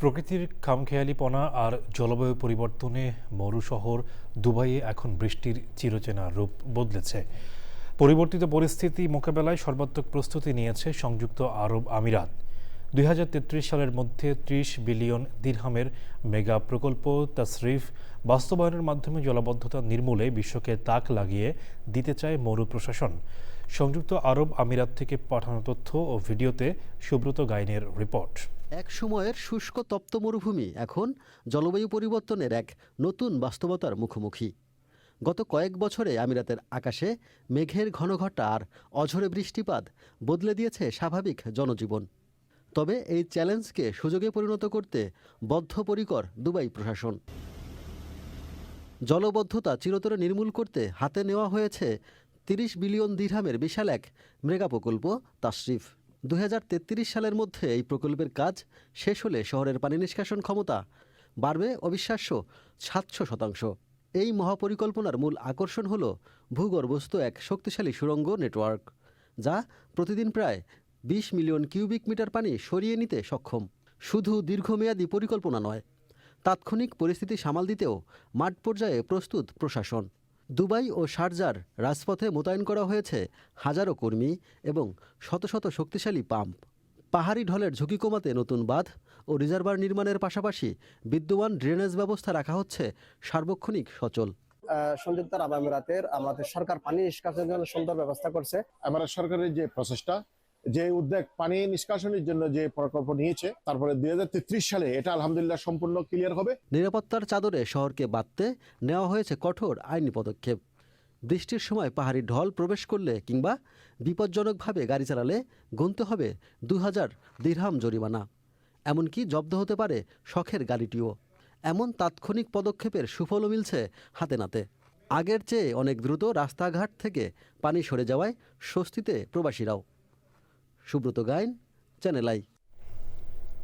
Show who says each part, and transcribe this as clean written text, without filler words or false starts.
Speaker 1: প্রকৃতির খামখেয়ালিপনা আর জলবায়ু পরিবর্তনে মরু শহর দুবাইয়ে এখন বৃষ্টির চিরচেনা রূপ বদলেছে। পরিবর্তিত পরিস্থিতি মোকাবেলায় সর্বাত্মক প্রস্তুতি নিয়েছে সংযুক্ত আরব আমিরাত। 2033 সালের মধ্যে 30 বিলিয়ন দিরহামের মেগা প্রকল্প তাসরিফ বাস্তবায়নের মাধ্যমে জলাবদ্ধতা নির্মূলে বিশ্বকে তাক লাগিয়ে দিতে চায় মরু প্রশাসন। সংযুক্ত আরব আমিরাত থেকে পাঠানো তথ্য ও ভিডিওতে সুব্রত গাইনের রিপোর্ট।
Speaker 2: এক সময়ের শুষ্ক তপ্ত মরুভূমি এখন জলবায়ু পরিবর্তনের এক নতুন বাস্তবতার মুখোমুখি। গত কয়েক বছরে আমিরাতের আকাশে মেঘের ঘনঘটা আর অঝোরে বৃষ্টিপাত বদলে দিয়েছে স্বাভাবিক জনজীবন। তবে এই চ্যালেঞ্জকে সুযোগে পরিণত করতে বদ্ধপরিকর দুবাই প্রশাসন। জলবদ্ধতা চিরতরে নির্মূল করতে হাতে নেওয়া হয়েছে 30 বিলিয়ন দিরহামের বিশাল এক মেগা প্রকল্প তাসরিফ। 2033 সালের মধ্যে এই প্রকল্পের কাজ শেষ হলে শহরের পানি নিষ্কাশন ক্ষমতা বাড়বে অবিশ্বাস্য 700%। এই মহাপরিকল্পনার মূল আকর্ষণ হল ভূগর্ভস্থ এক শক্তিশালী সুড়ঙ্গ নেটওয়ার্ক, যা প্রতিদিন প্রায় 20 মিলিয়ন কিউবিক মিটার পানি সরিয়ে নিতে সক্ষম। শুধু দীর্ঘমেয়াদী পরিকল্পনা নয়, তাৎক্ষণিক পরিস্থিতি সামাল দিতেও মাঠ পর্যায়ে প্রস্তুত প্রশাসন। দুবাই ও শারজার রাজপথে মোতায়েন করা হয়েছে হাজারো কর্মী এবং শত শত শক্তিশালী পাম্প। পাহাড়ি ঢলের ঝুঁকি কমাতে নতুন বাঁধ ও রিজার্ভার নির্মাণের পাশাপাশি বিদ্যমান ড্রেনেজ ব্যবস্থা রাখা হচ্ছে সার্বক্ষণিক সচল।
Speaker 3: সংযুক্ত আরব আমিরাতের আমাদের সরকার পানি নিষ্কাশনের জন্য সুন্দর ব্যবস্থা করছে।
Speaker 4: আমাদের সরকারের যে প্রচেষ্টা, যে উদ্যোগ পানি নিষ্কাশনের জন্য যে প্রকল্প নিয়েছে, তারপরে 2033 সালে এটা আলহামদুলিল্লাহ সম্পূর্ণ ক্লিয়ার হবে।
Speaker 2: নিরাপত্তার চাদরে শহরকে বাঁধতে নেওয়া হয়েছে কঠোর আইনি পদক্ষেপ। বৃষ্টির সময় পাহাড়ি ঢল প্রবেশ করলে কিংবা বিপজ্জনকভাবে গাড়ি চালালে গুনতে হবে 2000 দিরহাম জরিমানা। এমনকি জব্দ হতে পারে শখের গাড়িটিও। এমন তাৎক্ষণিক পদক্ষেপের সুফলও মিলছে হাতে নাতে। আগের চেয়ে অনেক দ্রুত রাস্তাঘাট থেকে পানি সরে যাওয়ায় স্বস্তিতে প্রবাসীরাও। Subrata Gain, Channel I.